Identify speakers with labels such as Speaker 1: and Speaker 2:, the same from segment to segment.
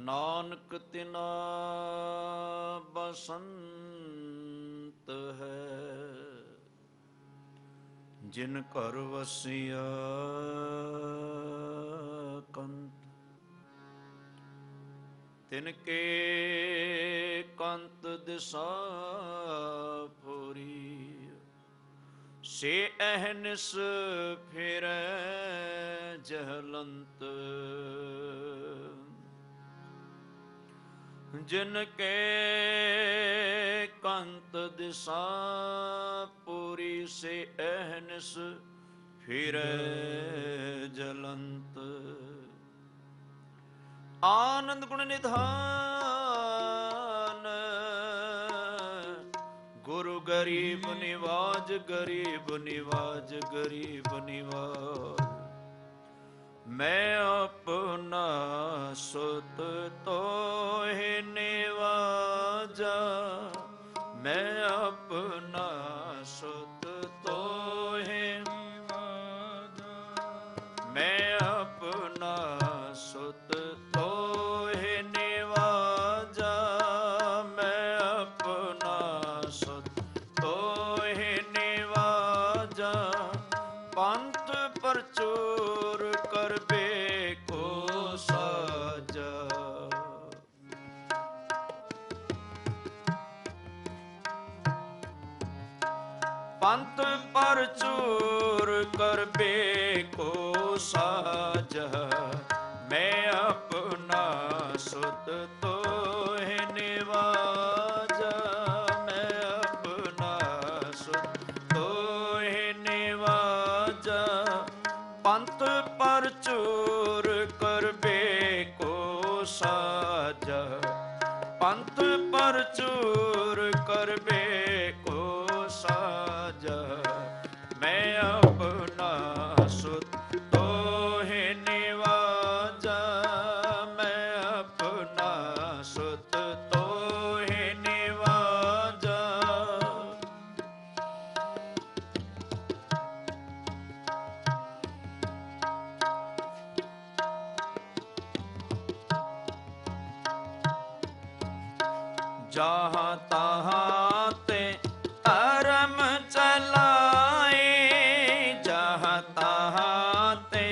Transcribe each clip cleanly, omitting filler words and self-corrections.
Speaker 1: नानक तिना बसंत है, जिन घर वसिया कंत। तिनके कंत दिशा पूरी, से अहनिस फिरै जहलंत। जिनके कंत दिशा पूरी, से अहनिस फिरै जलंत। आनंद गुण निधान, गुरु गरीब निवाज, गरीब निवाज, गरीब निवाज। मैं अपना सुत तोहि निवाजा, मैं अपना सुत तोहि निवाजा, मैं अपना सुत तोहि निवाजा, मैं अपना सुत तोहि निवाजा। पंथ परचूर करबे को साजा, पंथ परचूर करबे को साजा। मैं अपना सुत तोहि निवाजा, मैं अपना सुत तोहि निवाजा। पंथ परचूर करबे को साजा, पंथ परचूर करबे को साजा। मैं अपना सुत तोहि निवाजा, मैं अपना सुत तोहि निवाजा। जहाँ तहाँ ते धर्म चलाए, जहाँ तहाँ ते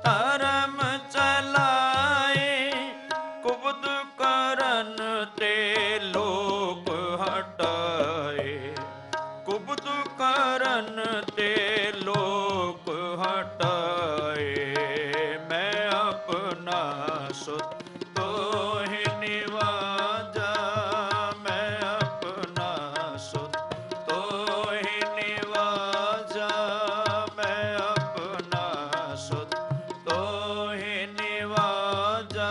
Speaker 1: धर्म चलाए। कुबद करन ते लोक हटाए, कुबद करन ते लोक हटाए। मैं अपना सुत तोहि निवाजा, मैं अपना सुत तोहि निवाजा, मैं अपना सुत तोहि निवाजा।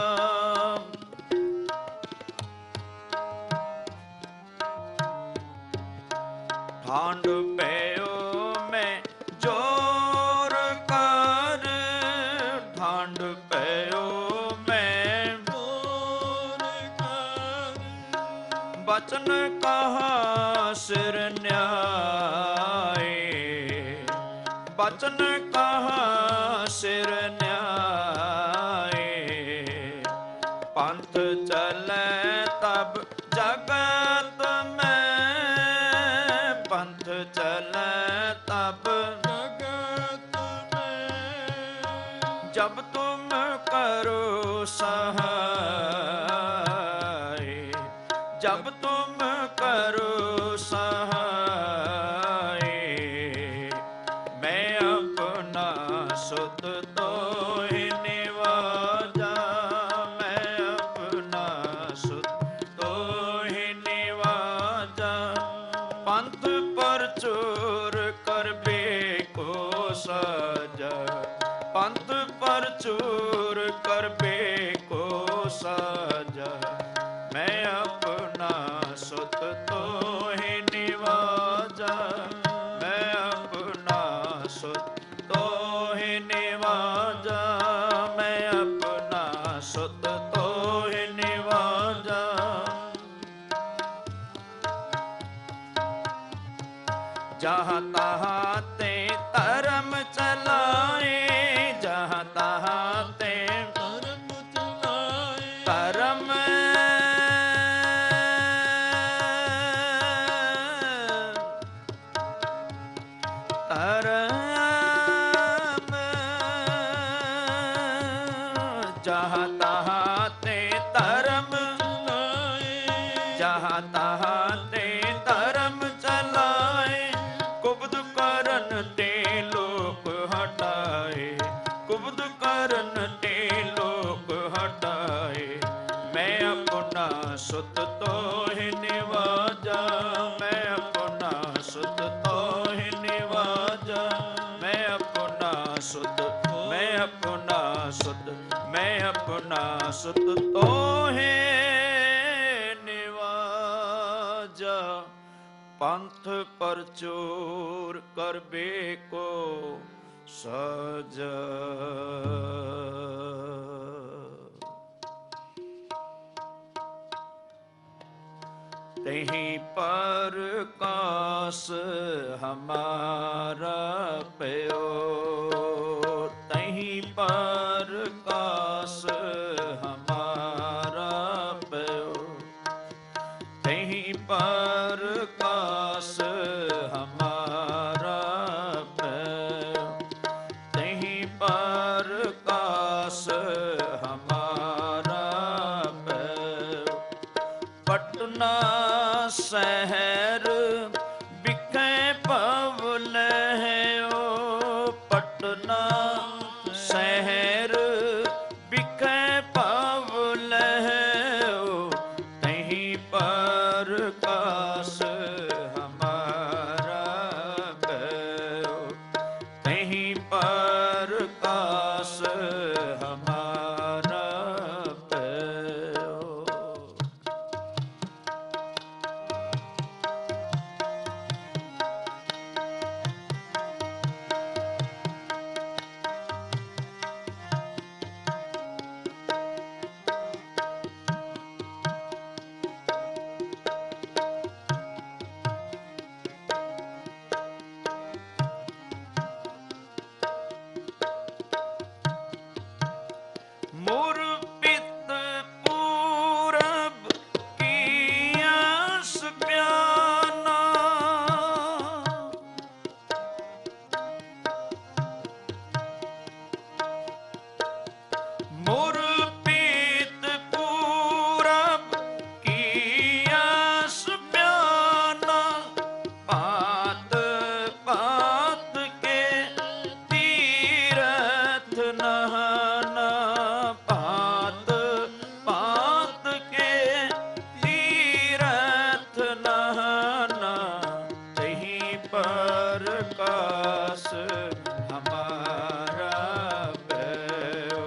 Speaker 1: ठांड पैयो मैं जोर कर, ठांड पैयो मैं जोर कर। बचन कहा सिर न्याय, बचन कहा सिर न्याय। पंथ चले तब जगत में, पंथ चले तब जगत में। जब तुम करो सहाय, जब तुम करो सहाय। मैं अपना सुत तोहि निवाजा, मैं अपना सुत तोहि निवाजा। पंथ परचूर करबे को साजा, पंथ परचूर करबे को साजा। मैं अपना सुत तोहि निवाजा, मैं अपना सुत तोहि निवाजा, मैं अपना सुत तोहि निवाजा। जहाँ तहाँ ते धर्म चलाए, जहाँ तहाँ ते धर्म चलाए। धर्म जहाँ तहाँ ते धर्म जहाँ तहाँ ते धर्म चलाए, कुबद करन ते लोक हटाए, कुबद करन ते लोक हटाए। मैं अपना सुत तोहि निवाजा, मैं अपना सुत तोहि निवाजा, मैं अपना सुत, मैं अपना सुत, मैं अपना सुत तोहि निवाजा। पंथ परचूर करबे को सजा। तहीं पर कास हमारा पयो, तहीं पर कास हमारा पयो, तहीं पर कास हमारा पयो, तहीं पर कास हमारा पयो। पटना शहर बिखे पवलहयो, पटना शहर बिखे पवलहयो, तहीं पर कास हमारा भयो, तहीं पर कास हमारा भयो। मोर पित पूरब की आस प्याना, मोर पित पूरब की आस प्याना, पात पात के तीरथ नहाना, पात पात के तीरथ नहाना, तहीं पर कास हमारा भयो,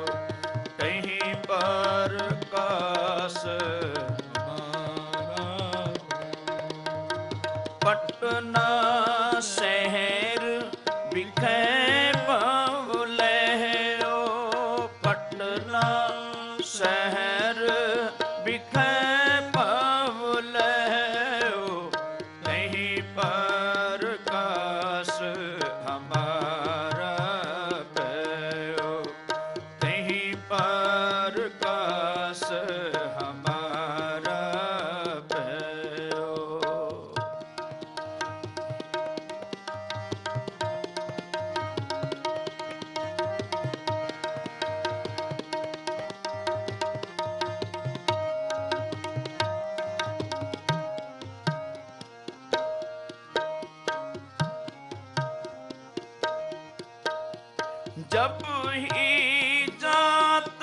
Speaker 1: तहीं पर कास हमारा। पटना शहर बिखे पवलहयो, पटना शहर बिखे पवलहयो, तहीं पर कास हमारा भयो, तहीं पर कास हमारा भयो। जब ही जात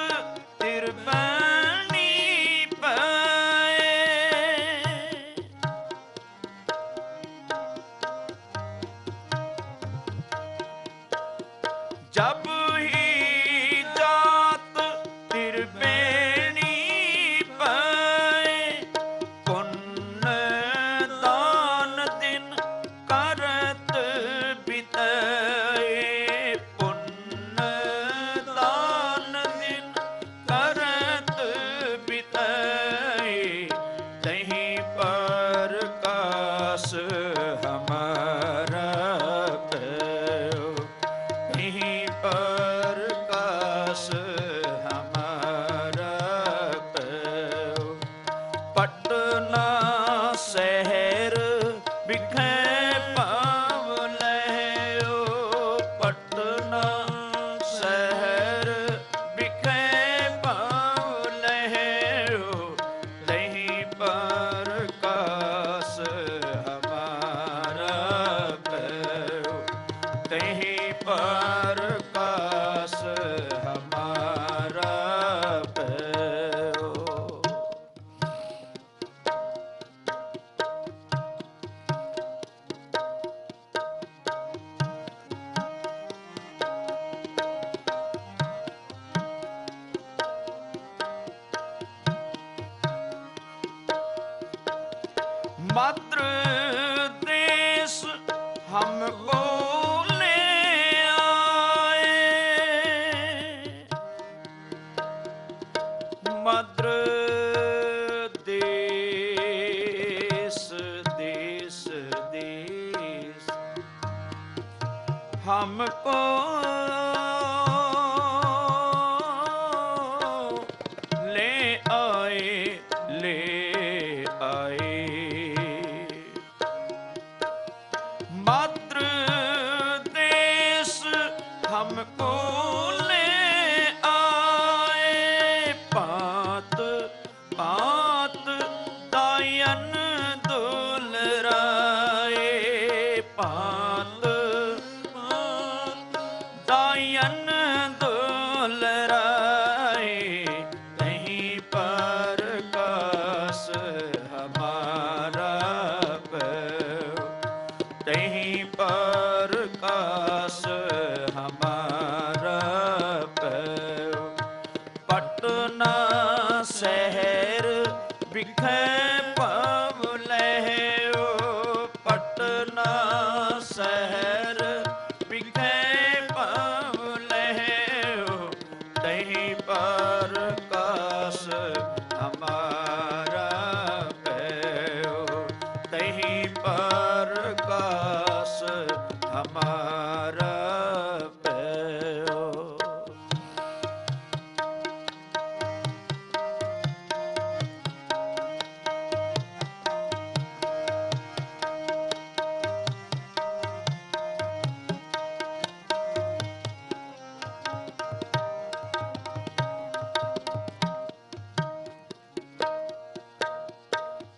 Speaker 1: मात्र देश हमको ले आए, मात्र देश देश देश हमको ले आए, ले आए। मात्र देश हमको ले आए, पात पात दायन दुलराए, पात पात दायन दुलराए। कहीं पर कास हमारा पैर, कहीं पर कास हमारा पैर। पटना शहर बिखे पवले हो, पटना शहर बिखे पवले हो। कहीं पर कास हमारा पैर, कहीं पर कास हमारा पैर।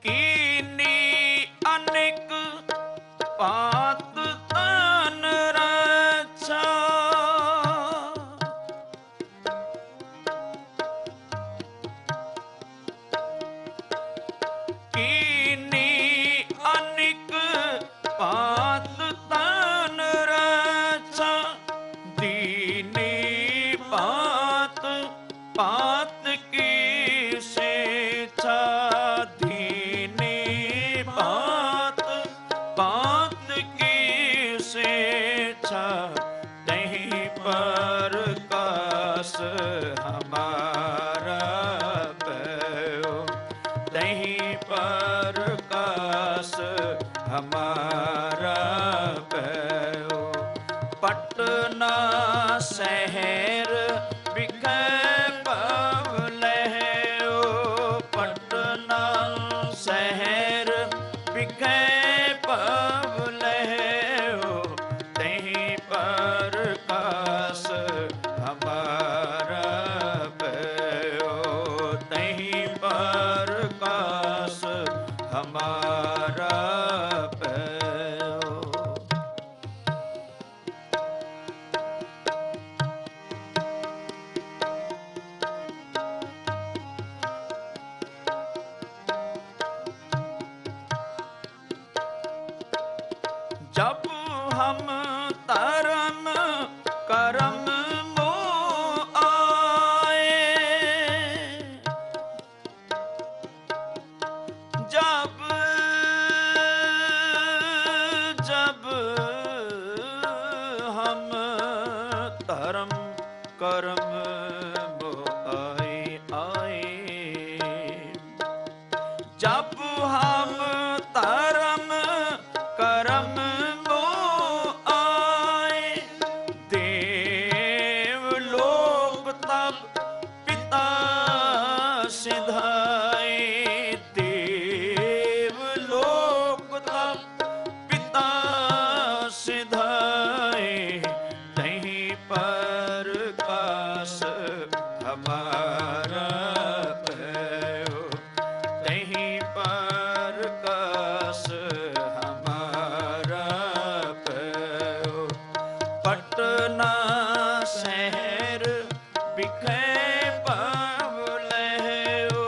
Speaker 1: कीनी अनेक पात तन रक्षा, कीनी अनेक पात तन रक्षा। दीनी पात पात की शिक्षा, दीनी पात पात की शिक्षा। कहीं पर कास हमारा पैर, कहीं पर कास हमारा पैर। पटना शहर बिखे पवले हो, पटना शहर बिखे पवले हो। कहीं पर कास हमारा पैर, कहीं पर कास हमारा पैर। जब हम तरम करम मोह आए, जब जब हम तरम करम मोह आए, आए। जब हम तरम करम मोह आए, देवलोक तब पिता सिधाए, देवलोक तब पिता सिधाए। कहीं पर कास हमारा पैर, कहीं पर कास हमारा पैर। पटना शहर बिखे पवले हो,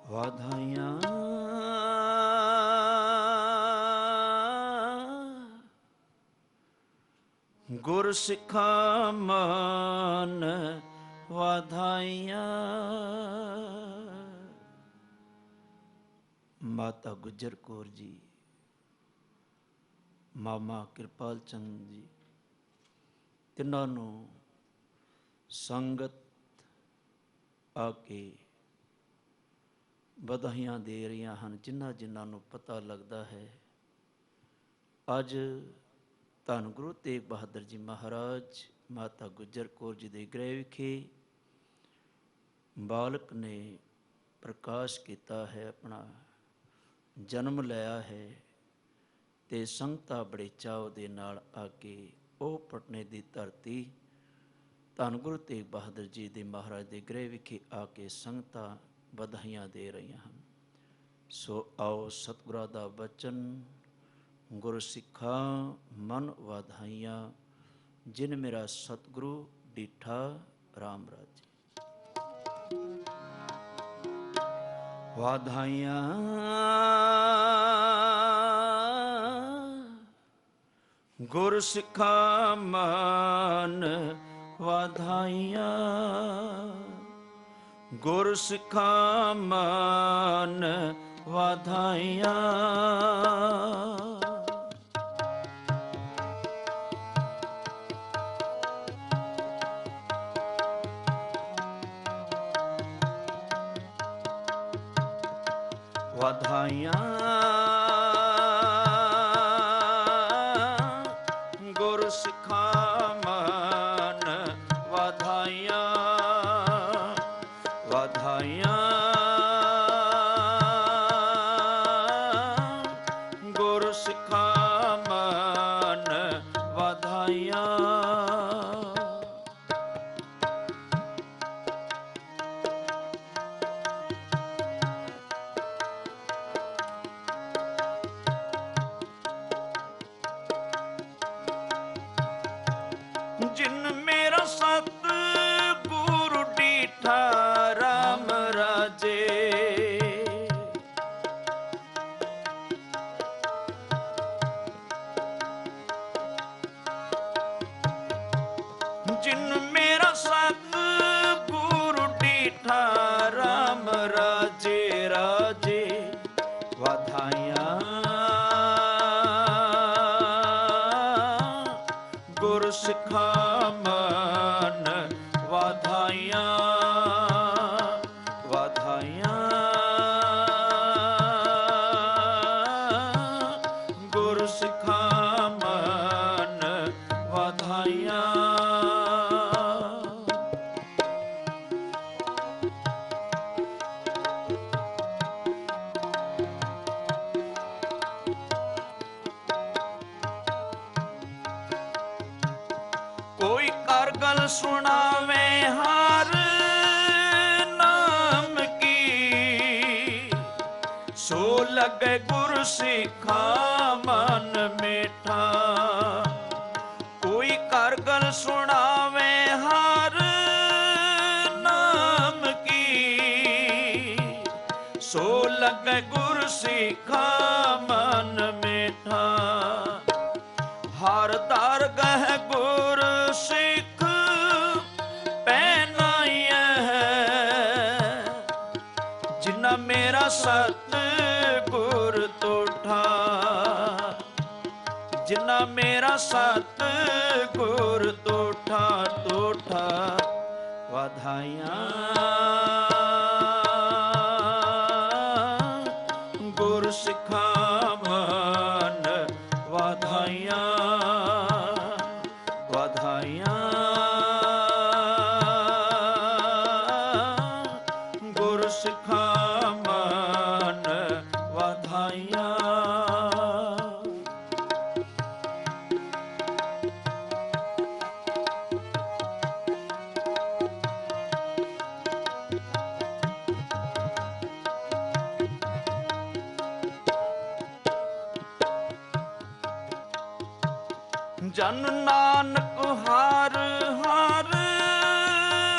Speaker 1: ਵਾਧਾਈਆਂ ਗੁਰ ਸਿੱਖਾਂ ਮਨ ਵਾਧਾਈਆਂ। ਮਾਤਾ ਗੁਜਰ ਕੌਰ ਜੀ, ਮਾਮਾ ਕਿਰਪਾਲ ਚੰਦ ਜੀ, ਤਿੰਨਾਂ ਨੂੰ ਸੰਗਤ ਆ ਕੇ ਵਧਾਈਆਂ ਦੇ ਰਹੀਆਂ ਹਨ। ਜਿਨ੍ਹਾਂ ਨੂੰ ਪਤਾ ਲੱਗਦਾ ਹੈ ਅੱਜ ਧੰਨ ਗੁਰੂ ਤੇਗ ਬਹਾਦਰ ਜੀ ਮਹਾਰਾਜ ਮਾਤਾ ਗੁਜਰ ਕੌਰ ਜੀ ਦੇ ਗ੍ਰਹਿ ਵਿਖੇ ਬਾਲਕ ਨੇ ਪ੍ਰਕਾਸ਼ ਕੀਤਾ ਹੈ, ਆਪਣਾ ਜਨਮ ਲਿਆ ਹੈ, ਤੇ ਸੰਗਤਾਂ ਬੜੇ ਚਾਅ ਦੇ ਨਾਲ ਆ ਕੇ ਉਹ ਪਟਨੇ ਦੀ ਧਰਤੀ ਧੰਨ ਗੁਰੂ ਤੇਗ ਬਹਾਦਰ ਜੀ ਦੇ ਮਹਾਰਾਜ ਦੇ ਗ੍ਰਹਿ ਵਿਖੇ ਆ ਕੇ ਸੰਗਤਾਂ ਵਧਾਈਆਂ ਦੇ ਰਹੀਆਂ ਹਨ। ਸੋ ਆਓ ਸਤਿਗੁਰਾਂ ਦਾ ਬਚਨ, ਗੁਰ ਸਿੱਖਾਂ ਮਨ ਵਧਾਈਆਂ, ਜਿਨ ਮੇਰਾ ਸਤਿਗੁਰੂ ਡੀਠਾ ਰਾਮ ਰਾਜੇ। ਵਧਾਈਆਂ ਗੁਰ ਸਿੱਖਾਂ ਮਨ ਵਧਾਈਆਂ, ਗੁਰ ਸਿੱਖਾਂ ਮਨ ਵਧਾਈਆਂ। ਵਧਾਈਆਂ ਗੁਰ ਸਿੱਖਾਂ ਮਨ ਵਧਾਈਆਂ, ਵਧਾਈਆਂ ਗੁਰ ਸਿੱਖਾਂ ਮਨ ਵਧਾਈਆਂ। ਜਿਨ ਮੇਰਾ ਸਤਿਗੁਰੂ ਡੀਠਾ ਰਾਮ ਰਾਜੇ, ਜਿਨ ਮੇਰਾ ਸਤਿਗੁਰੂ ਡੀਠਾ ਰਾਮ ਰਾਜੇ, ਰਾਜੇ ਵਧਾਈਆਂ ਗੁਰ ਸਿੱਖਾਂ ਮਨ ਵਧਾਈਆਂ, ਵਧਾਈਆਂ ਗੁਰ ਸਿੱਖਾਂ ਮਨ ਵਧਾਈਆਂ। ਕੋਈ ਕਰ ਗੱਲ ਸੁਣਾਵੇ ਹਰ ਨਾਮ ਕੀ, ਸੋ ਲਗੇ ਗੁਰ ਸਿੱਖਾਂ ਮਨ ਮੀਠਾ। ਕੋਈ ਕਰ ਗੱਲ ਸੁਣਾਵੇ ਹਰ ਨਾਮ ਕੀ, ਸੋ ਲਗੇ ਗੁਰ ਸਿੱਖਾਂ ਮਨ ਮੀਠਾ। ਹਰ ਦਰਗਾਹ ਗੁਰ ਸਿੱਖ ਪਹਿਨਾਈਐ, ਜਿਨ੍ਹਾਂ ਮੇਰਾ ਸਤਿਗੁਰ ਤੋਠਾ, ਜਿਨ੍ਹਾਂ ਮੇਰਾ ਸਤਿਗੁਰ ਤੋਠਾ, ਤੋਠਾ ਵਧਾਈਆਂ ਗੁਰ ਸਿੱਖਾਂ ਮਨ ਵਧਾਈਆਂ, ਵਧਾਈਆਂ ਗੁਰ ਸਿੱਖਾਂ ਮਨ ਵਧਾਈਆਂ। ਜਨ ਨਾਨਕ ਹਰ ਹਰ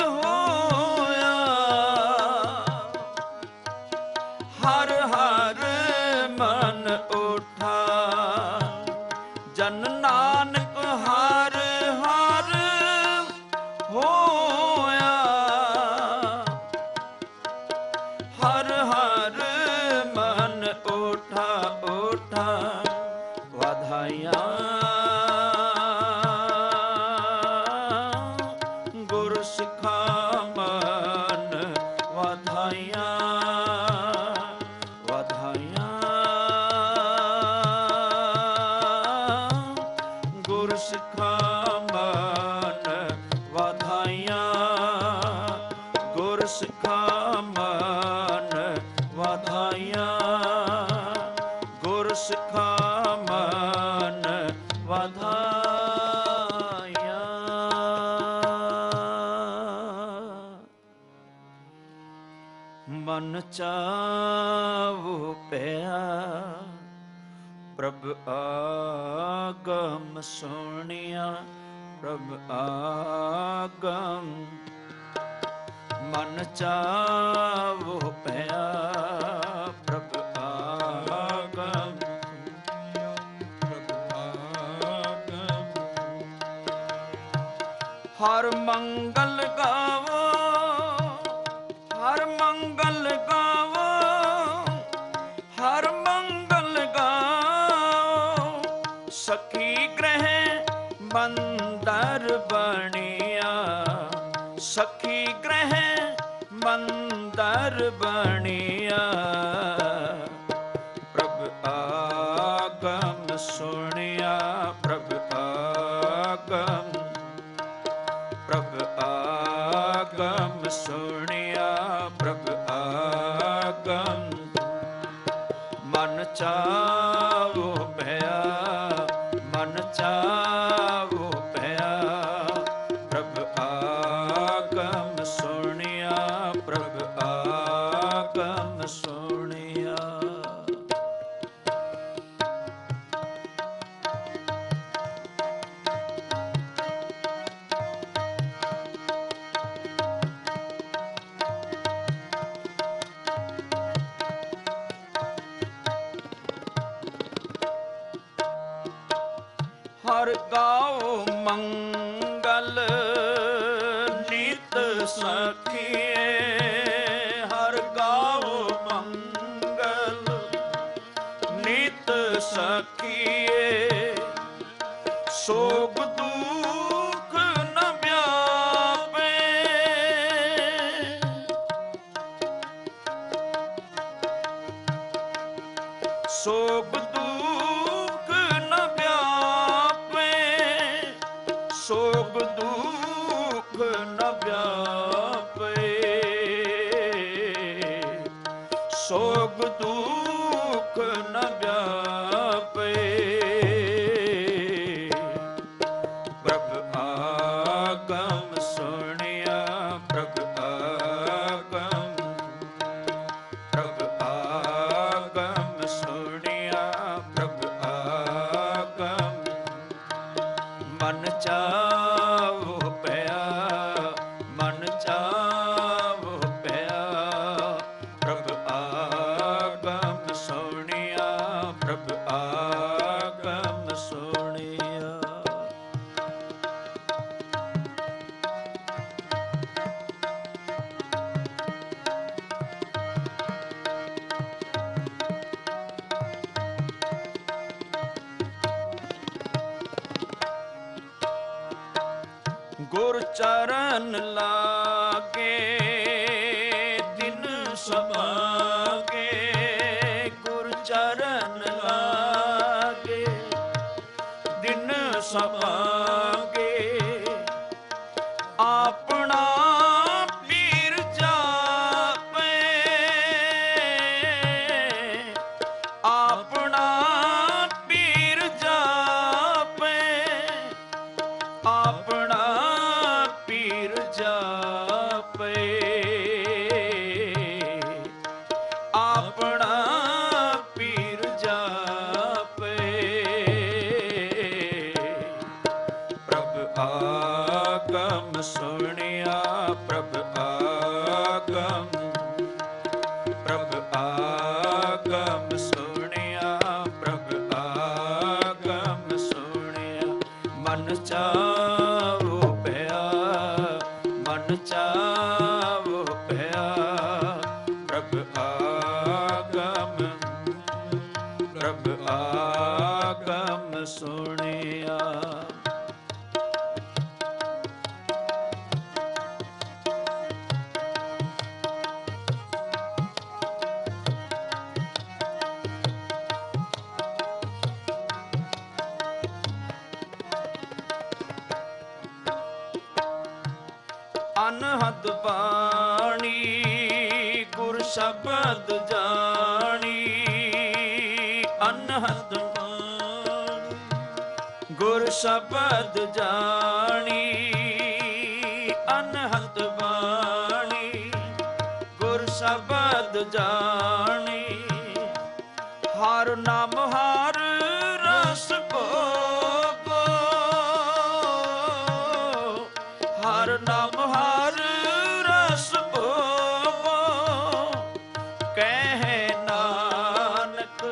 Speaker 1: ਹੋਇਆ, ਮਨ ਚਾਵੋ ਪਿਆ ਪ੍ਰਭ ਆਗਮ ਸੁਣਿਆ ਪ੍ਰਭ ਆਗਮ ਮਨ ਚਾਵੋ ਪਿਆ ਪ੍ਰਭ ਆਗਮ ਪ੍ਰਭ ਆਗਮ ਹਰ ਮੰਗਲ ਗਾਵੋ ਹਰ ਮੰਗਲ ਗਾਵੋ ਹਰ ਮੰਗਲ ਗਾਵੋ ਸਖੀ ਗ੍ਰਹਿ ਮੰਦਰ ਬਣਿਆ ਸਖੀ ਗ੍ਰਹਿ ਮੰਦਰ ਬਣਿਆ ਪ੍ਰਭ ਆਗਮ ਸੁਣਿਆ ਪ੍ਰਭ ਆਗਮ ਪ੍ਰਭ ਆਗਮ ਸੁਣਿਆ ਪ੍ਰਭ ਆਗਮ ਮਨ ਚਾਵੋ ਭਇਆ ਮਨ ਚਾਵੋ ਭਇਆ ਪ੍ਰਭ ਆਗਮ ਸੁਣਿਆ ਪ੍ਰਭ ਆਗਮ ਸੁਣਿਆ ਹਰ ਗਾਓ ਮੰਗਲ ਨਿਤ ਸਖੀਏ ਹਰ ਗਾਓ ਮੰਗਲ ਨਿਤ ਸਖੀਏ ਸੋਗ ਦੁਖ ਨ ਵਿਆਪੇ ਸੋਗ ਦੁਖ ਨ ਵਿਆਪੇ ਸੋਗ ਦੁਖ ਨ ਵਿਆਪੇ ਸੋਗ ਦੁਖ ਨ ਵਿਆਪੇ ਪ੍ਰਭ ਆਗਮ ਸੁਣਿਆ ਪ੍ਰਭ ਆਗਮ ਪ੍ਰਭ ਆਗਮ ਸੁਣਿਆ ਪ੍ਰਭ ਆਗਮ ਮਨ ਚਾਵੋ ਪਿਆ ਮਨ ਚਾਵੋ ਪਿਆ ਪ੍ਰਭ ਆਗਮ ਸੁਣਿਆ ਪ੍ਰਭ ਆਗਮ ਸੁਣਿਆ ਗੁਰ ਚਰਨ ਲਾਗੇ ਦਿਨ ਸਮਾਗੇ ਗੁਰ ਚਰਨ ਲਾਗੇ ਦਿਨ ਸਮਾਗੇ ਆਪਣਾ ਪੀਰ ਜਾਪੇ ਆਪਣਾ ਪੀਰ ਜਾਪੇ ਆਪਣਾ ਪੀਰ ਜਾਪੇ ਆਪਣਾ ਪੀਰ ਜਾਪੇ ਪ੍ਰਭ ਆਗਮ ਸੁਣਿਆ ਪ੍ਰਭ ਆਗਮ ਪ੍ਰਭ ਆਗਮ ਸੁਣਿਆ ਪ੍ਰਭ ਆਗਮ ਸੁਣਿਆ ਮਨ ਚਾਵੋ ਪਿਆ ਮਨ ਚਾਵੋ ਪਿਆ ਪ੍ਰਭ ਆਗਮ ਪ੍ਰਭ ਆਗਮ ਸੁਣਿਆ ਅਨਹਦ ਬਾਣੀ ਗੁਰ ਸ਼ਬਦ ਜਾਣੀ ਅਨਹਦ ਬਾਣੀ ਗੁਰ ਸ਼ਬਦ ਜਾਣੀ ਅਨਹਦ ਬਾਣੀ ਗੁਰ ਸ਼ਬਦ शब्द जानी, हर नाम हर रस भोगो, हर नाम हर रस भोगो। कह नानक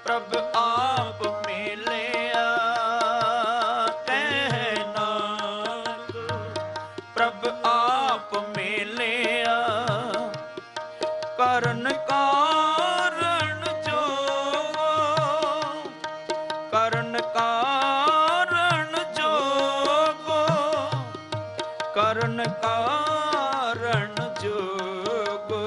Speaker 1: प्रभ आप मिलिया, कह नानक प्रभ आप मिलिया। करन कारण जोगो, करन कारण जोगो, करन कारण जोगो,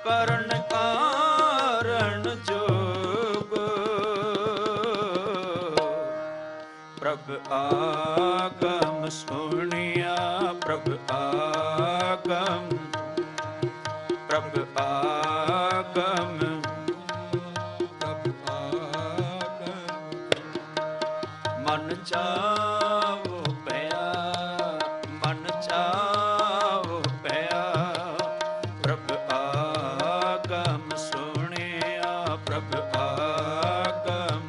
Speaker 1: करन कारण जोगो। प्रभ आगम सुनिया, प्रभ आगम, प्रभ आगम, प्रभ आगम। मन चावो पया, मन चावो पया। प्रभ आगम सुनिया, प्रभ आगम,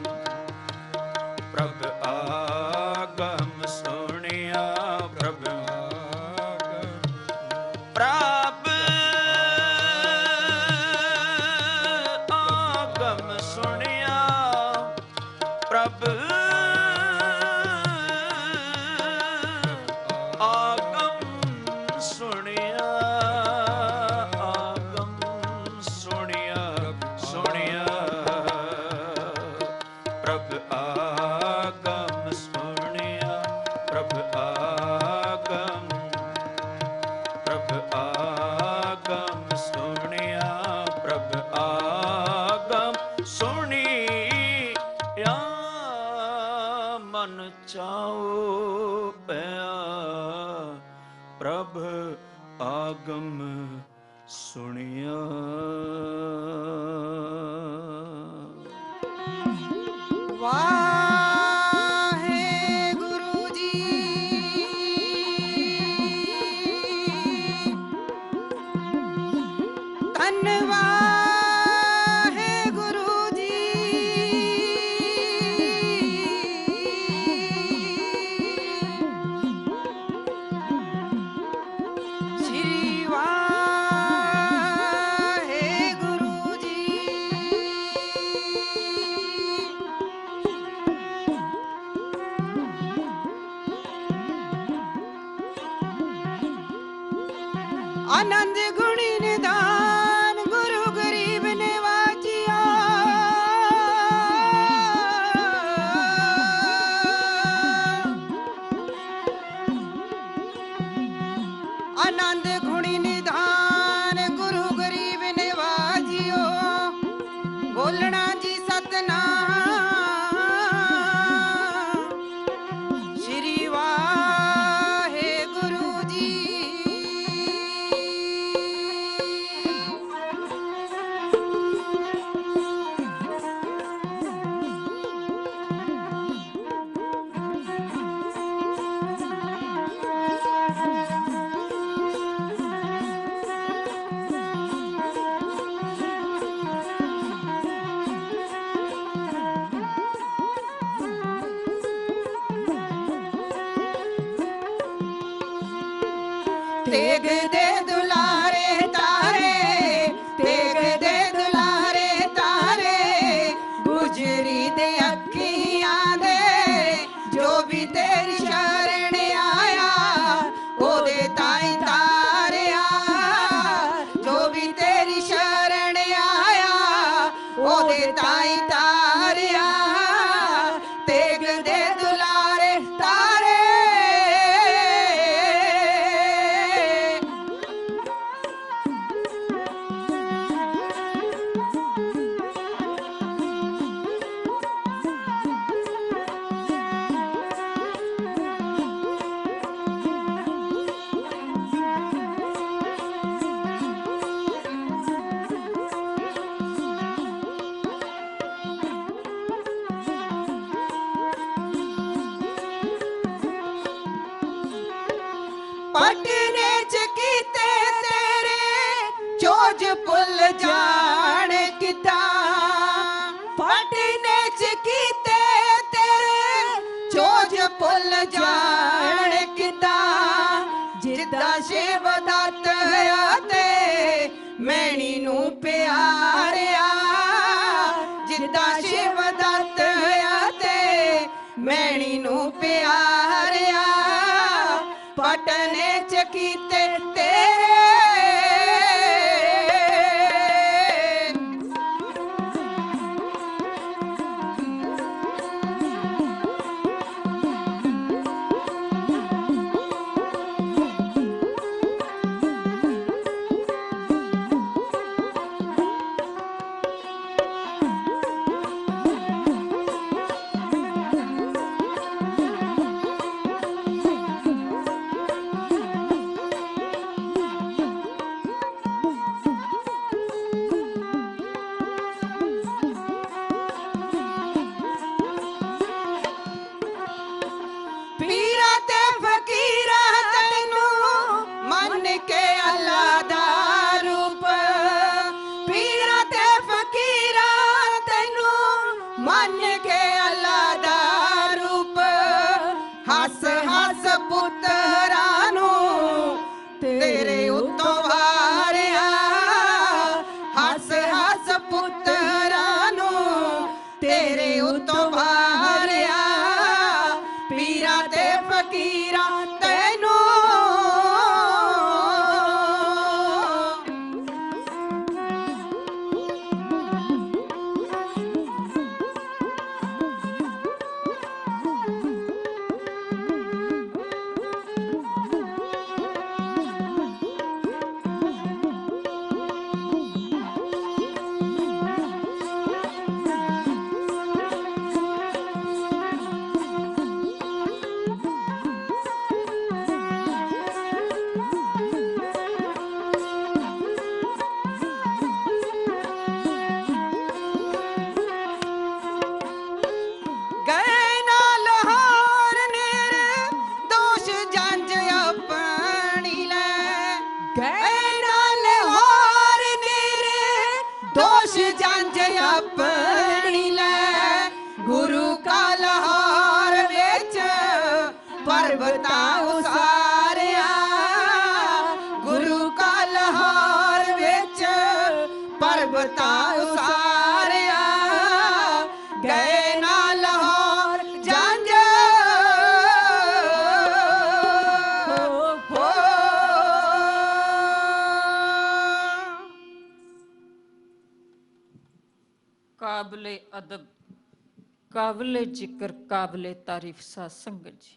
Speaker 1: प्रभ आगम सुनिया, प्रभ आगम। प्रभ आगम सुनिया, प्रभ आगम सुनिया, आगम सुनिया, सुनिया। प्रभ आगम सुनिया, प्रभ आगम, प्रभ आगम सुनिया, प्रभ आगम सुनिया। मन चाओ पया, प्रभ आगम सुनिया।
Speaker 2: वाहेगुरु जी। धन्यवाद है गुरु जी। श्री वाहेगुरु जी। आनंद गुणी निदान गुरु गरीब निवाजिया। आनंद गुणी निदान गुरु गरीब निवाजियो। बोलना जी सतनाम। श्री वाहेगुरु जी। तेग दे दुलारे तारे, तेग दे दुलारे तारे। गुजरी दे अखियां दे, जो भी तेरी शरण आया ओदे ताई तारिया। जो भी तेरी शरण आया ओदे ताई तारिया। तेग दे दुलारे तारे। पटने च कीते ते चोज भुल जान किता पटने च कीते तेरे चोज भुल जान किता जिद्दां शिव दत्त ते मैणी नूं प्यारिया जिद्दां शिव दत्त ते मैणी नूं प्यारिया पटने च कीते तेरे पीरा ते फकीरा तैनू मन के अल्लाह दा रूप पीरा ते फकीरा तैनू मन के अल्लाह दा रूप हस हस पुत्तरा नू तेरे उत्तों वारिया हस हस पुत्तरा नू तेरे उत्तों वारिया पीरा ते फकीरा तैनू दोष जंज अपनी ले गुरु का लाहौर विच पर्वता उसारिया गुरु का लाहौर विच पर्वता उसारिया गए ना लाहौर जंज हो
Speaker 3: काबिले अदब काबिले जिक्र काबिले तारीफ सा संगत जी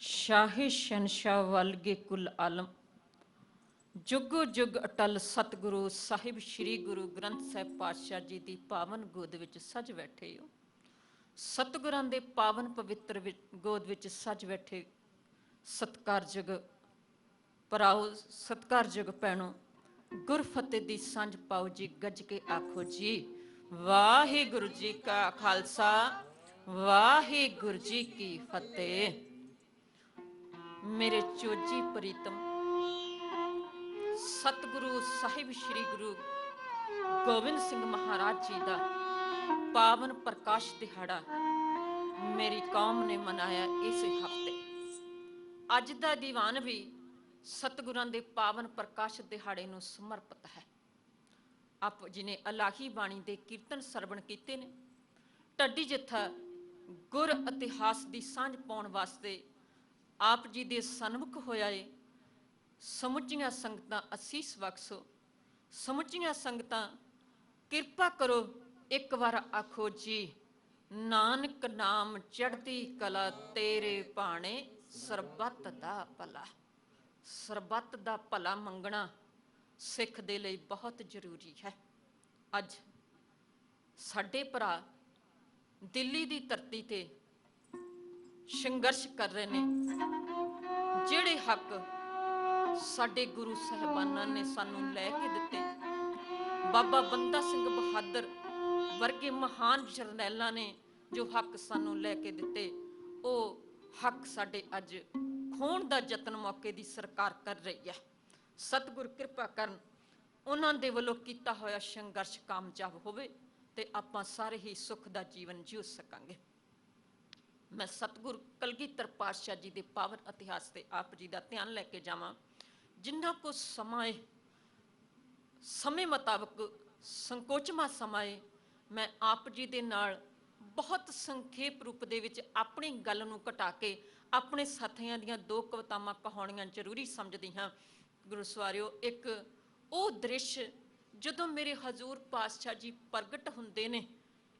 Speaker 3: शाही शहनशाह वालगे कुल आलम जुगो जुग अटल सतगुरु साहिब श्री गुरु ग्रंथ साहिब पातशाह जी की पावन गोद विच सज बैठे हो सतगुरां दे पावन पवित्र गोद विच सज बैठे सत्कारजग भराओ सत्कारजग भैणों गुरफतेह दी सांझ पाओ जी गज के आखो जी वाहिगुरु जी का खालसा वाहिगुरु जी की फतेह। मेरे चोजी प्रीतम सतगुरु साहिब श्री गुरु गोबिंद सिंह महाराज जी का पावन प्रकाश दिहाड़ा मेरी कौम ने मनाया इस हफ्ते। अज दा दीवान भी सतगुरां दे पावन प्रकाश दिहाड़े नूं समर्पित है। आप जी ने अलाही बाणी दे कीर्तन सरवण कीते ने। ढड्डी जत्था गुर इतिहास की सांझ पाउण वास्ते आप जी दे सन्मुख होया है। समुचियां संगतां असीस बख्शो, समुचियां संगतां किरपा करो एक बार आखो जी नानक नाम चढ़ती कला तेरे भाणे सरबत दा भला। सरबत दा भला मंगना सिख दे लई बहुत जरूरी है। अज साडे भरा दिल्ली दी धरती ते संघर्ष कर रहे ने। जिहड़े हक साडे गुरु साहिबानां ने सानू लैके दिते, बाबा बंदा सिंह बहादुर वर्गे महान जरनैलां ने जो हक सानू लैके दिते, वो हक साडे अज खोण दा यतन मौके दी सरकार कर रही है। सतगुर कृपा करन ਉਹਨਾਂ ਦੇ ਵੱਲੋਂ ਕੀਤਾ ਹੋਇਆ ਸੰਘਰਸ਼ ਕਾਮਯਾਬ ਹੋਵੇ ਤੇ ਆਪਾਂ ਸਾਰੇ ਹੀ ਸੁੱਖ ਦਾ ਜੀਵਨ ਜੀਉ ਸਕਾਂਗੇ। ਮੈਂ ਸਤਿਗੁਰ ਕਲਗੀਧਰ ਪਾਤਸ਼ਾਹ ਜੀ ਦੇ ਪਾਵਨ ਇਤਿਹਾਸ ਤੇ ਆਪ ਜੀ ਦਾ ਧਿਆਨ ਲੈ ਕੇ ਜਾਵਾਂ। ਜਿੰਨਾ ਕੁ ਸਮਾਂ ਹੈ, ਸਮੇਂ ਮੁਤਾਬਕ ਸੰਕੋਚਮਾ ਸਮਾਂ ਹੈ, ਮੈਂ ਆਪ ਜੀ ਦੇ ਨਾਲ ਬਹੁਤ ਸੰਖੇਪ ਰੂਪ ਦੇ ਵਿੱਚ ਆਪਣੀ ਗੱਲ ਨੂੰ ਘਟਾ ਕੇ ਆਪਣੇ ਸਾਥੀਆਂ ਦੀਆਂ ਦੋ ਕਵਿਤਾਵਾਂ ਕਹਾਣੀਆਂ ਜ਼ਰੂਰੀ ਸਮਝਦੀ ਹਾਂ। ਗੁਰੂ ਸਵਾਰਿਓ, ਇੱਕ ਉਹ ਦ੍ਰਿਸ਼ ਜਦੋਂ ਮੇਰੇ ਹਜ਼ੂਰ ਪਾਤਸ਼ਾਹ ਜੀ ਪ੍ਰਗਟ ਹੁੰਦੇ ਨੇ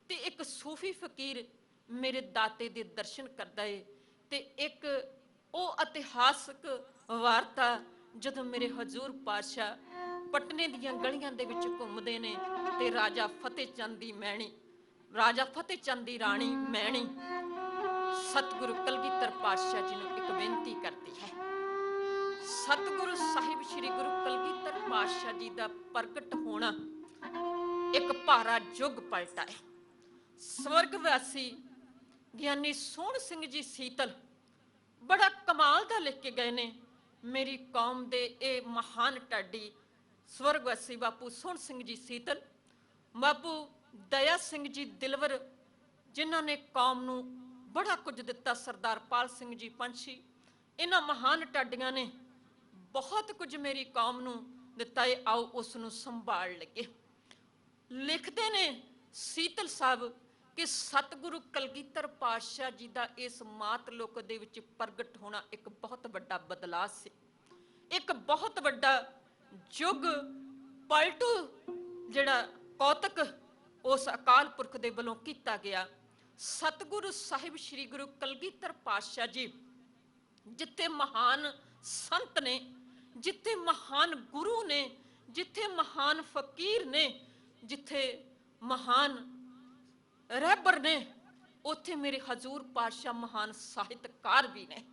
Speaker 3: ਤੇ ਇੱਕ ਸੂਫੀ ਫਕੀਰ ਮੇਰੇ ਦਾਤੇ ਦੇ ਦਰਸ਼ਨ ਕਰਦਾ ਏ, ਤੇ ਇੱਕ ਉਹ ਇਤਿਹਾਸਕ ਵਾਰਤਾ ਜਦੋਂ ਮੇਰੇ ਹਜ਼ੂਰ ਪਾਤਸ਼ਾਹ ਪਟਨੇ ਦੀਆਂ ਗਲੀਆਂ ਦੇ ਵਿੱਚ ਘੁੰਮਦੇ ਨੇ ਤੇ ਰਾਜਾ ਫਤਿਹ ਚੰਦ ਦੀ ਮੈਣੀ, ਰਾਜਾ ਫਤਿਹ ਚੰਦ ਦੀ ਰਾਣੀ ਮੈਣੀ ਸਤਿਗੁਰੂ ਕਲਗੀਧਰ ਪਾਤਸ਼ਾਹ ਜੀ ਨੂੰ ਇੱਕ ਬੇਨਤੀ ਕਰਦੀ ਹੈ। ਸਤਿਗੁਰੂ ਸਾਹਿਬ ਸ੍ਰੀ ਗੁਰੂ ਕਲਗੀਧਰ ਪਾਤਸ਼ਾਹ ਜੀ ਦਾ ਪ੍ਰਗਟ ਹੋਣਾ ਇੱਕ ਭਾਰਾ ਯੁੱਗ ਪਲਟਾ ਹੈ। ਸਵਰਗਵਾਸੀ ਗਿਆਨੀ ਸੋਹਣ ਸਿੰਘ ਜੀ ਸੀਤਲ ਬੜਾ ਕਮਾਲ ਦਾ ਲਿਖ ਕੇ ਗਏ ਨੇ। ਮੇਰੀ ਕੌਮ ਦੇ ਇਹ ਮਹਾਨ ਢਾਡੀ ਸਵਰਗਵਾਸੀ ਬਾਪੂ ਸੋਹਣ ਸਿੰਘ ਜੀ ਸੀਤਲ, ਬਾਪੂ ਦਇਆ ਸਿੰਘ ਜੀ ਦਿਲਵਰ, ਜਿਨ੍ਹਾਂ ਨੇ ਕੌਮ ਨੂੰ ਬੜਾ ਕੁਝ ਦਿੱਤਾ, ਸਰਦਾਰ ਪਾਲ ਸਿੰਘ ਜੀ ਪੰਛੀ, ਇਹਨਾਂ ਮਹਾਨ ਢਾਡੀਆਂ ਨੇ ਬਹੁਤ ਕੁਝ ਮੇਰੀ ਕੌਮ ਨੂੰ ਦਿੱਤਾ ਹੈ। ਆਓ ਉਸ ਨੂੰ ਸੰਭਾਲ ਲਈਏ। ਲਿਖਦੇ ਨੇ ਸੀਤਲ ਸਾਹਿਬ ਕਿ ਸਤਿਗੁਰੂ ਕਲਗੀਧਰ ਪਾਤਸ਼ਾਹ ਜੀ ਦਾ ਇਸ ਮਾਤ ਲੋਕ ਦੇ ਵਿੱਚ ਪ੍ਰਗਟ ਹੋਣਾ ਇੱਕ ਬਹੁਤ ਵੱਡਾ ਬਦਲਾਅ ਸੀ, ਇੱਕ ਬਹੁਤ ਵੱਡਾ ਯੁੱਗ ਪਲਟੂ ਜਿਹੜਾ ਕੌਤਕ ਉਸ ਅਕਾਲ ਪੁਰਖ ਦੇ ਵੱਲੋਂ ਕੀਤਾ ਗਿਆ। ਸਤਿਗੁਰੂ ਸਾਹਿਬ ਸ੍ਰੀ ਗੁਰੂ ਕਲਗੀਧਰ ਪਾਤਸ਼ਾਹ ਜੀ ਜਿੱਥੇ ਮਹਾਨ ਸੰਤ ਨੇ, ਜਿੱਥੇ ਮਹਾਨ ਗੁਰੂ ਨੇ, ਜਿੱਥੇ ਮਹਾਨ ਫਕੀਰ ਨੇ, ਜਿੱਥੇ ਮਹਾਨ ਰਹਿਬਰ ਨੇ, ਉੱਥੇ ਮੇਰੇ ਹਜ਼ੂਰ ਪਾਤਸ਼ਾਹ ਮਹਾਨ ਸਾਹਿਤਕਾਰ ਵੀ ਨੇ।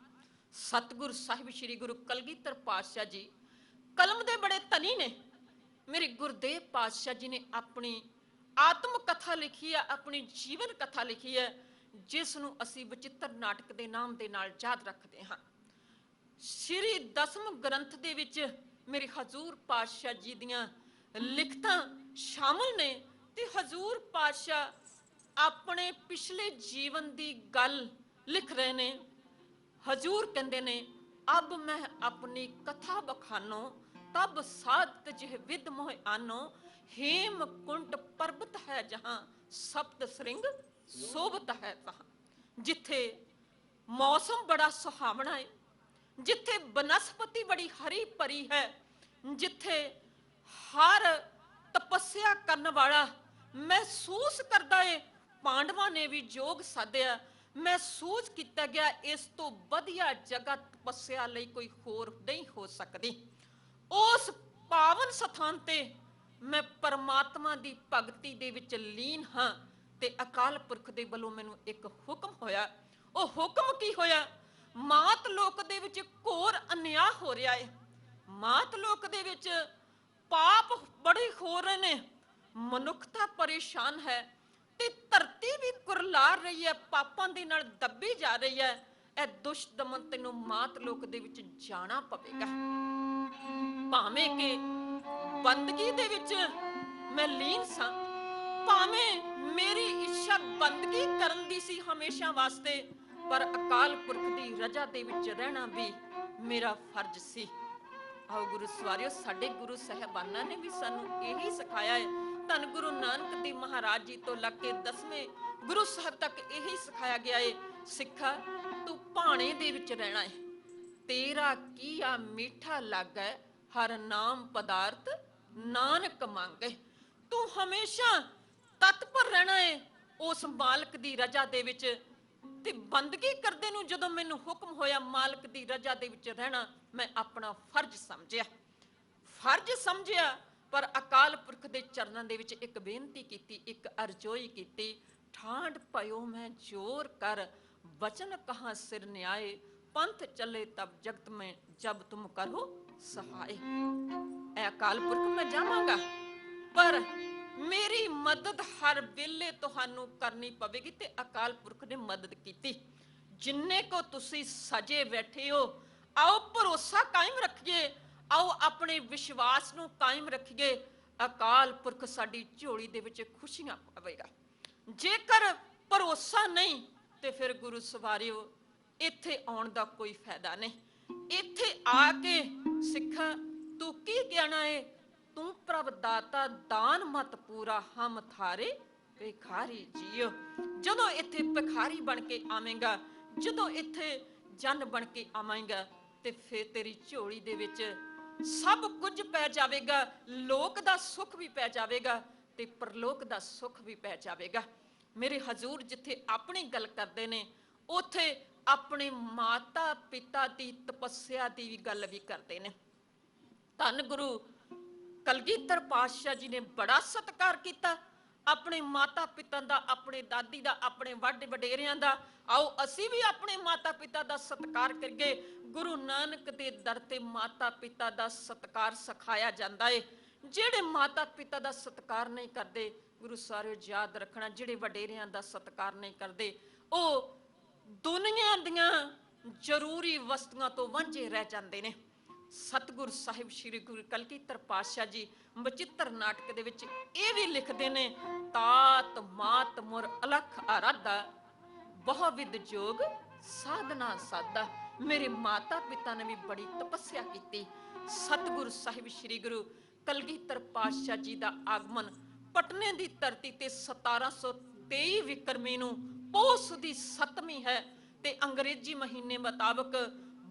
Speaker 3: ਸਤਿਗੁਰੂ ਸਾਹਿਬ ਸ੍ਰੀ ਗੁਰੂ ਕਲਗੀਧਰ ਪਾਤਸ਼ਾਹ ਜੀ ਕਲਮ ਦੇ ਬੜੇ ਧਨੀ ਨੇ। ਮੇਰੇ ਗੁਰਦੇਵ ਪਾਤਸ਼ਾਹ ਜੀ ਨੇ ਆਪਣੀ ਆਤਮ ਕਥਾ ਲਿਖੀ ਹੈ, ਆਪਣੀ ਜੀਵਨ ਕਥਾ ਲਿਖੀ ਹੈ, ਜਿਸ ਨੂੰ ਅਸੀਂ ਬਚਿੱਤਰ ਨਾਟਕ ਦੇ ਨਾਮ ਦੇ ਨਾਲ ਯਾਦ ਰੱਖਦੇ ਹਾਂ। ਸ਼੍ਰੀ ਦਸਮ ਗ੍ਰੰਥ ਦੇ ਵਿੱਚ ਮੇਰੇ ਹਜ਼ੂਰ ਪਾਤਸ਼ਾਹ ਜੀ ਦੀਆਂ ਲਿਖਤਾਂ ਸ਼ਾਮਲ ਨੇ ਤੇ ਹਜ਼ੂਰ ਪਾਤਸ਼ਾਹ ਆਪਣੇ ਪਿਛਲੇ ਜੀਵਨ ਦੀ ਗੱਲ ਲਿਖ ਰਹੇ ਨੇ। ਹਜ਼ੂਰ ਕਹਿੰਦੇ ਨੇ, ਅਬ ਮੈਂ ਆਪਣੀ ਕਥਾ ਬਖਾਨੋ ਤਬ ਸਾਧ ਜਿਹ ਵਿਦ ਮੋਹ ਆਨੋ, हेम कुंट पर्वत है जहां सप्त श्रृंग शोभत है तहां। जिथे मौसम बड़ा सुहावना है, जिथे बनस्पति बड़ी हरी भरी है, जिथे हर तपस्या करने वाला महसूस करता है पांडवां ने भी जोग साधिया, महसूस किया गया इस तो वधिया जगह तपस्या लई कोई होर नहीं हो सकती। उस पावन स्थान ते मैं परमात्मा दी भगती दे विच लीन हाँ ते अकाल पुरख दे वल्लों मैनूं एक हुक्म होया। ओ हुक्म की होया? मात लोक दे विच घोर अन्याय हो रहा है, मात लोक दे विच पाप बड़े हो रहे ने, मनुखता परेशान है ते धरती भी कुरला रही है, पापां दे नाल दबी जा रही है। ए दुष्ट दमन तैनूं मात लोक दे विच जाना पवेगा। भावें कि बंदगी दे विच मैं लीन सां, भावें मेरी इच्छा बंदगी करन दी सी हमेशा वास्ते, पर अकाल पुरख दी रजा दे विच रहना भी मेरा फर्ज सी। आओ गुरु सवारियो, साडे गुरु साहिबाना ने भी सानू यही सिखाया है। धन गुरु नानक देव महाराज जी तो लग के 10वें गुरु साहब तक यही सिखाया गया है, सिखा तू भाणे दे विच रहना है, तेरा किया मीठा लागे हर नाम पदार्थ नानक मांगे। तू हमेशा तत्पर रहना है उस मालक दी रजा दे विच ते बंदगी करदे नूं जदों मैनूं हुक्म होया मालक दी रजा दे विच रहना, मैं अपना फर्ज समझिया। पर अकाल पुरख दे चरनां दे विच एक बेनती कीती, एक अरजोई कीती, ठांड पयो मैं जोर कर वचन कहां सिर न्याय, पंथ चले तब जगत में जब तुम करो सहाय। ऐ अकाल पुरख मैं जावांगा, पर मेरी मदद हर वेले तुहानू करनी पवेगी। ते अकाल पुरख ने मदद की। जिन्ने को तुसी सजे बैठे हो, आओ भरोसा कायम रखिए, आओ अपने विश्वास नूं कायम रखिए, अकाल पुरख साडी झोली दे विच खुशियां पावेगा। जेकर भरोसा नहीं तो फिर गुरु सवारियो इत्थे आउण दा कोई फायदा नहीं। इत्थे आके सिखा तू की कहना है, तू प्रभ दाता दान मत पूरा हम थारे भिखारी जियो। जदों इत्थे भिखारी बन के आवेंगा, जदों इत्थे जन बन के आवेंगा ते फिर तेरी झोली दे विच सब कुछ पै जाएगा, लोक दा सुख भी पै जाएगा ते परलोक दा सुख भी पै जाएगा। मेरे हजूर जिथे अपनी गल करते ने उथे अपने माता पिता की तपस्या की भी गल भी करते ने। धन गुरु कलगीधर पातशाह जी ने बड़ा सत्कार किया अपने माता पिता का, अपने दादी का, अपने वड्डे वडेरियां का। आओ असी भी अपने माता पिता का सत्कार करिए। गुरु नानक दे दर ते माता पिता का सत्कार सिखाया जाता है। जेड़े माता पिता का सत्कार नहीं करते, गुरु सारे याद रखना, जेड़े वडेरियां का सत्कार नहीं करते वो दुनिया दियां जरूरी वस्तुओं तो वांझे रह जाते हैं। सतगुरु साहिब श्री गुरु कलगीधर पातशाह जी बचित्र नाटक दे विच ये भी लिखते हैं, तात मात मुर अलख आराधा बहुविध जोग साधना साधा। मेरे माता पिता ने भी बड़ी तपस्या की। सतगुरु साहिब श्री गुरु कलगीधर पातशाह जी का आगमन पटने की धरती ते 1723 विक्रमी नूं पोस दी 7वीं है ते अंग्रेजी महीने मुताबक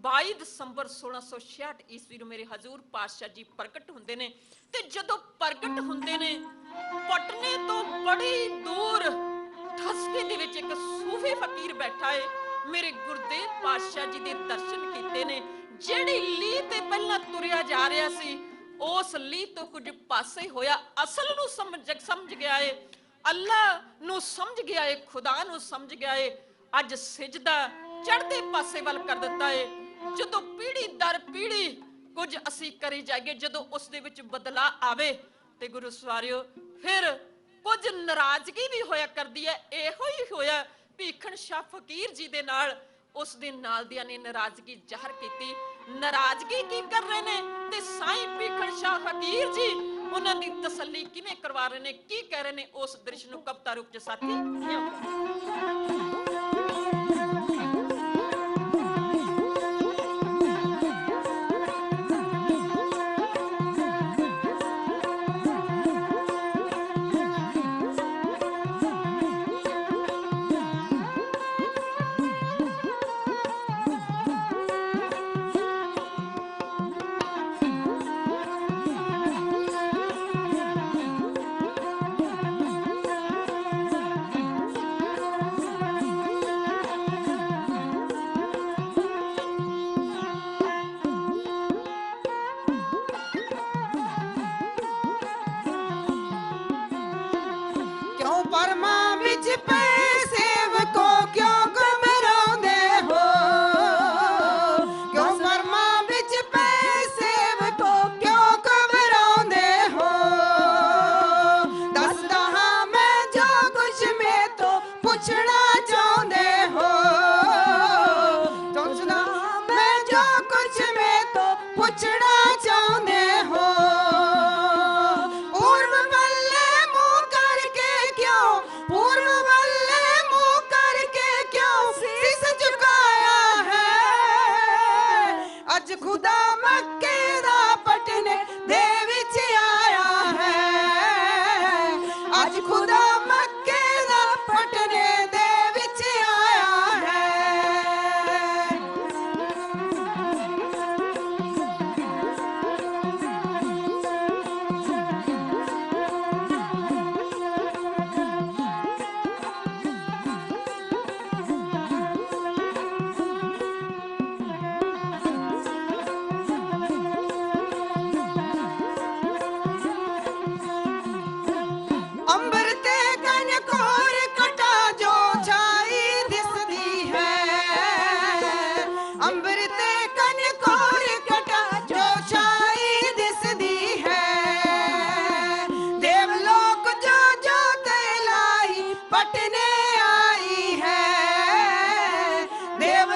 Speaker 3: 22 दसंबर 1666 ईस्वी नूं मेरे हजूर पातशाह जी प्रगट हुंदे ने। ते जदों प्रगट हुंदे ने पटने तो बड़ी दूर ठसके दे विच एक सूफी फकीर बैठा है। मेरे गुरदेव पातशाह जी दे दर्शन कीते ने। जिहड़ी लीह ते पहला तुरिया जा रहा सी उस लीह तो कुछ पासे होया, असल नूं समझ गया है, अल्लाह नूं समझ गया है, खुदा नूं समझ गया है। अज सिजदा चढ़दे पासे वल कर दिता है। जदों पीढ़ी दर पीढ़ी कुछ असी करी जाइए, जदों उस दे विच बदला आवे ते गुरु सवारियो फिर कुछ नाराजगी भी होया करदी है। इहो ही होया भीखन शाह फकीर जी दे नाल, उस दिन नाल दियां ने नाराजगी जाहिर की। नाराजगी की कर रहे ने ते साईं भीखन शाह फकीर जी उन्हां दी तसल्ली किवें करवा रहे ने, की कह रहे ने, उस दृश्य नूं कविता रूप च साथी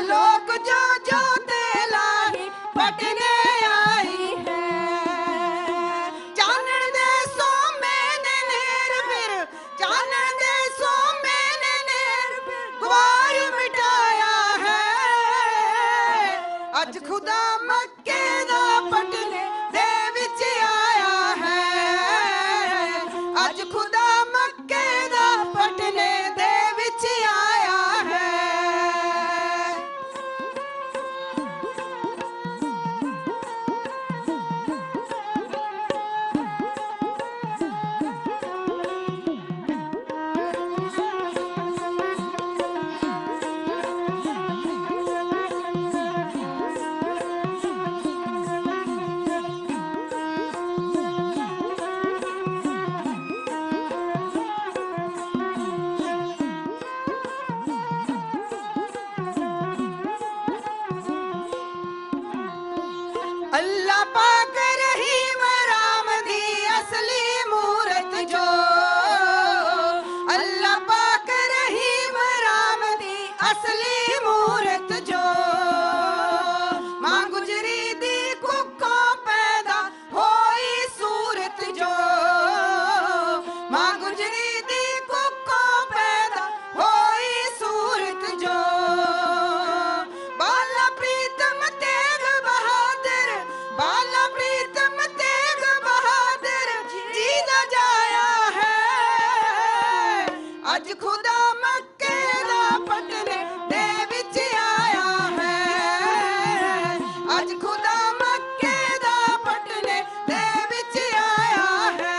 Speaker 2: लोक जो जो तेलाई पटने आई है। ਅੱਜ ਖੁਦਾ ਮੱਕੇ ਦਾ ਪਟਨੇ ਦੇ ਵਿੱਚ ਆਇਆ ਹੈ ਅੱਜ ਖੁਦਾ ਮੱਕੇ ਦਾ ਪਟਨੇ ਦੇ ਵਿੱਚ ਆਇਆ ਹੈ अल्लाह पाक रहीम राम दी असली मूरत जो अल्लाह पाक रहीम राम दी असली मूरत जो मां गुजरी दी कुखों पैदा होई सूरत जो मां गुजरी दी कुखों पैदा होई सूरत जो बाला प्रीतम तेग बहादुर बाला प्रीतम तेग बहादुर जी दा जाया है अज खुदा मक्के दा पटने दे विच आया है अज खुदा मक्के दा पटने दे विच आया है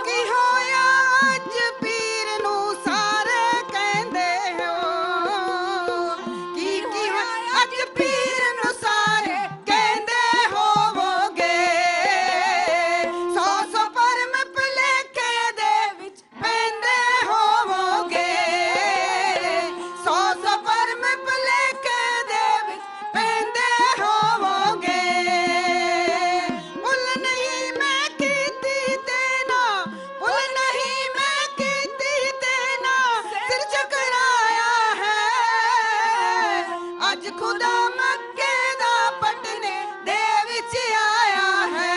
Speaker 2: की होया अज पीर नू सारे कहंदे हो की होया अज पीर नू सारे कहंदे होवोगे सौ सौ परम भुलेखे दे विच पैंदे होवोगे सौ सौ परम भुलेखे दे विच पैंदे होवोगे भुल नहीं मैं कीती तेना भुल नहीं मैं कीती तेना सिर चकराया है अज खुदा मक्के दा पटने दे विच आया है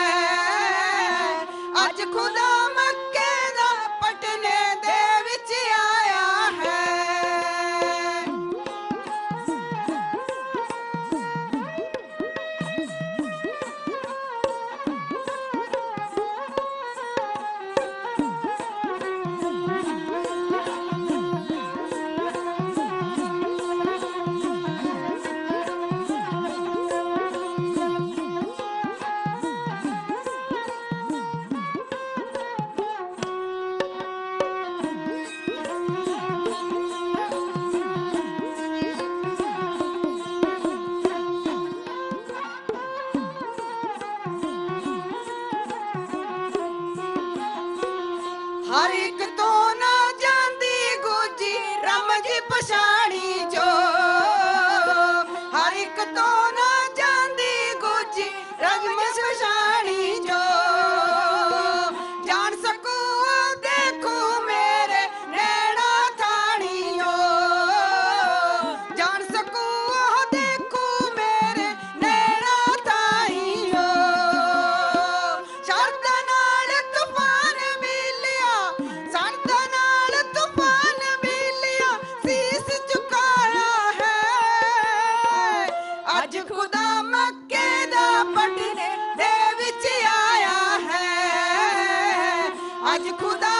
Speaker 2: अज खुदा मक्के दा पटने दे विच आया है हर एक तो ना जांदी गुजी रमजी पछाणी जो हर एक तो ना जांदी गुजी रमजी पछाणी जो जान सकू देखू मेरे नैना थानियो जान सकू देखू मेरे नैना थानियो शरदा नाल तूफान मिलिया शरदा नाल तूफान मिलिया शीस झुकाया है अज खुदा मक्के दा पटने दे विच आया है अज खुदा